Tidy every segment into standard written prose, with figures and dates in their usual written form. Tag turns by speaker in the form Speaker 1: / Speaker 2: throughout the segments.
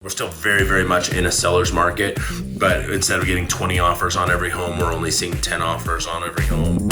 Speaker 1: We're still very, very much in a seller's market, but instead of getting 20 offers on every home, we're only seeing 10 offers on every home.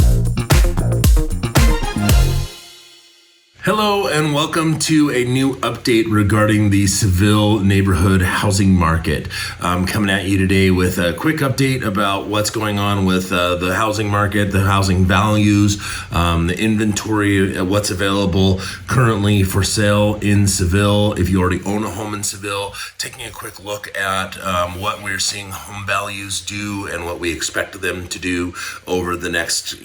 Speaker 1: Hello and welcome to a new update regarding the Seville neighborhood housing market. I'm coming at you today with a quick update about what's going on with the housing market, the housing values, the inventory, what's available currently for sale in Seville. If you already own a home in Seville, taking a quick look at what we're seeing home values do and what we expect them to do over the next,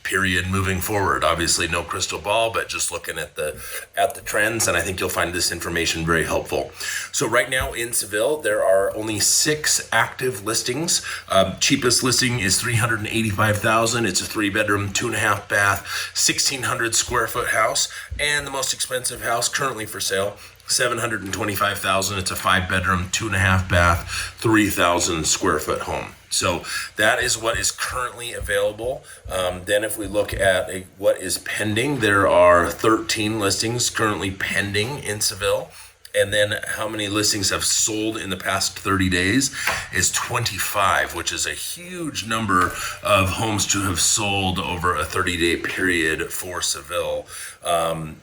Speaker 1: period moving forward. Obviously no crystal ball, but just looking at the trends, and I think you'll find this information very helpful. So right now in Seville, there are only 6 active listings. Cheapest listing is $385,000. It's a 3-bedroom, 2.5 bath, 1,600 square foot house, and the most expensive house currently for sale, $725,000. It's a 5-bedroom, 2.5 bath, 3,000 square foot home. So that is what is currently available. Then if we look at what is pending, there are 13 listings currently pending in Seville. And then how many listings have sold in the past 30 days is 25, which is a huge number of homes to have sold over a 30-day period for Seville.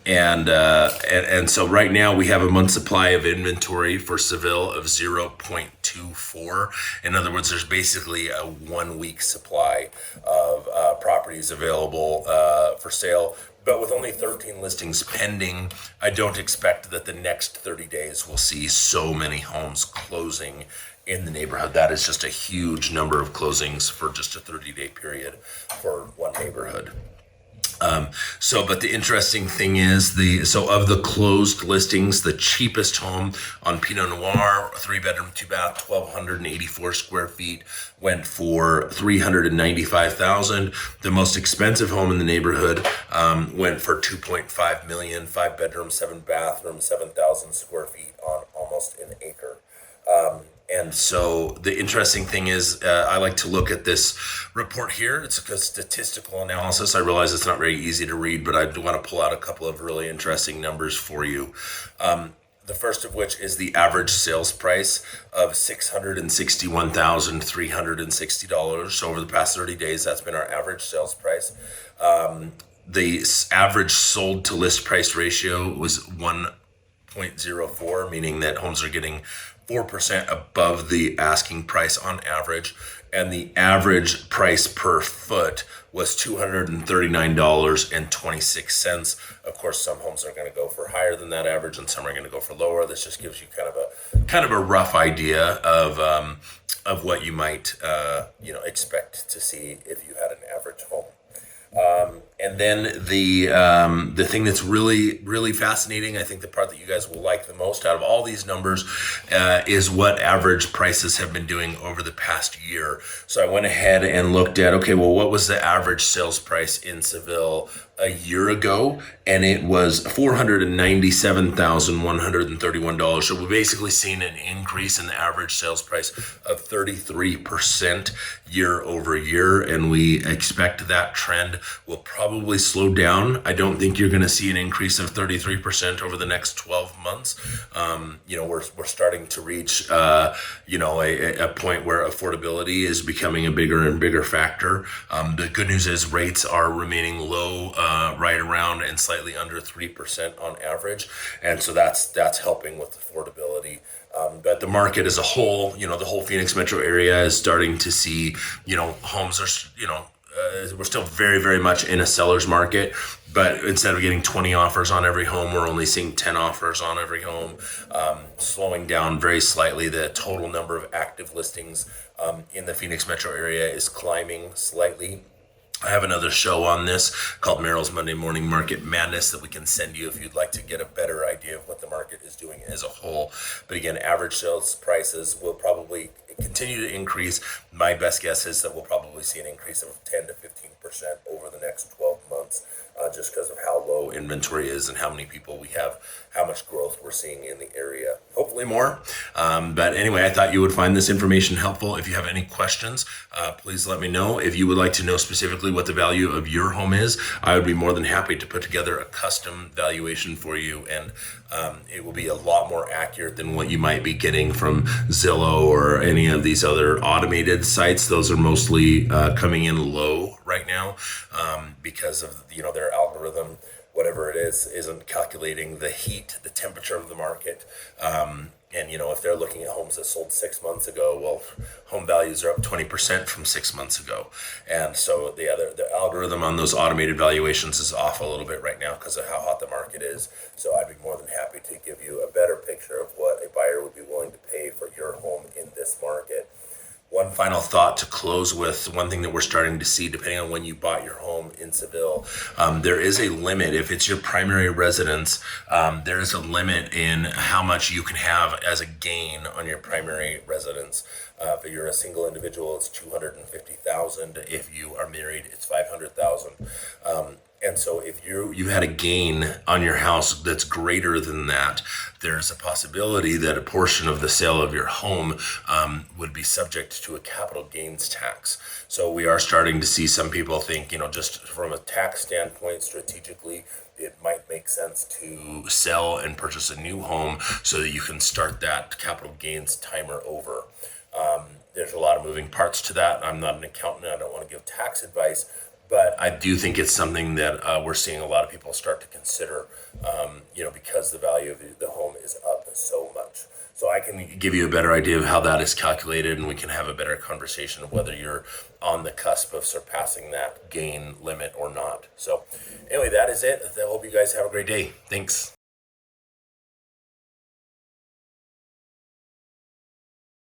Speaker 1: And so right now we have a month supply of inventory for Seville of 0.24. In other words, there's basically a 1-week supply of properties available for sale. But with only 13 listings pending, I don't expect that the next 30 days will see so many homes closing in the neighborhood. That is just a huge number of closings for just a 30-day period for one neighborhood. But the interesting thing is of the closed listings, the cheapest home on Pinot Noir, 3-bedroom, 2-bath, 1,284 square feet, went for $395,000. The most expensive home in the neighborhood went for $2.5 million, 5-bedroom, 7-bathroom, 7,000 square feet on almost an acre. And so the interesting thing is, I like to look at this report here. It's a statistical analysis. I realize it's not very easy to read, but I do want to pull out a couple of really interesting numbers for you. The first of which is the average sales price of $661,360. So over the past 30 days, that's been our average sales price. The average sold to list price ratio was 1.04, meaning that homes are getting 4% above the asking price on average, and the average price per foot was $239.26. Of course, some homes are going to go for higher than that average, and some are going to go for lower. This just gives you kind of a rough idea of what you might expect to see if you had an average home. And then the thing that's really, really fascinating, I think the part that you guys will like the most out of all these numbers, is what average prices have been doing over the past year. So I went ahead and looked at, what was the average sales price in Seville a year ago? And it was $497,131. So we've basically seen an increase in the average sales price of 33% year over year. And we expect that trend will probably slow down. I don't think you're going to see an increase of 33% over the next 12 months. We're starting to reach, a point where affordability is becoming a bigger and bigger factor. The good news is rates are remaining low, right around and slightly under 3% on average. And so that's helping with affordability. But the market as a whole, the whole Phoenix metro area is starting to see, homes are, we're still very, very much in a seller's market, but instead of getting 20 offers on every home, we're only seeing 10 offers on every home, slowing down very slightly. The total number of active listings in the Phoenix metro area is climbing slightly. I have another show on this called Merrill's Monday Morning Market Madness that we can send you if you'd like to get a better idea of what the market is doing as a whole. But again, average sales prices will probably continue to increase. My best guess is that we'll probably see an increase of 10 to 15% over the next 12 months, just because of how low inventory is and how many people we have, how much growth we're seeing in the area. Hopefully significantly more. But anyway, I thought you would find this information helpful. If you have any questions, please let me know. If you would like to know specifically what the value of your home is, I would be more than happy to put together a custom valuation for you. And it will be a lot more accurate than what you might be getting from Zillow or any of these other automated sites. Those are mostly coming in low right now because of their algorithm, whatever it is, isn't calculating the heat, the temperature of the market. And if they're looking at homes that sold 6 months ago, well, home values are up 20% from 6 months ago. And so the algorithm on those automated valuations is off a little bit right now because of how hot the market is. So I'd be more than happy to give you a better picture of what a buyer would be willing to pay for your home in this market. One final thought to close with, one thing that we're starting to see, depending on when you bought your home in Seville, there is a limit. If it's your primary residence, there is a limit in how much you can have as a gain on your primary residence. If you're a single individual, it's $250,000. If you are married, it's $500,000. And so if you had a gain on your house that's greater than that, there's a possibility that a portion of the sale of your home would be subject to a capital gains tax. So we are starting to see some people think, just from a tax standpoint, strategically, it might make sense to sell and purchase a new home so that you can start that capital gains timer over. There's a lot of moving parts to that. I'm not an accountant. I don't want to give tax advice. But I do think it's something that we're seeing a lot of people start to consider, because the value of the home is up so much. So I can give you a better idea of how that is calculated, and we can have a better conversation of whether you're on the cusp of surpassing that gain limit or not. So anyway, that is it. I hope you guys have a great day. Thanks.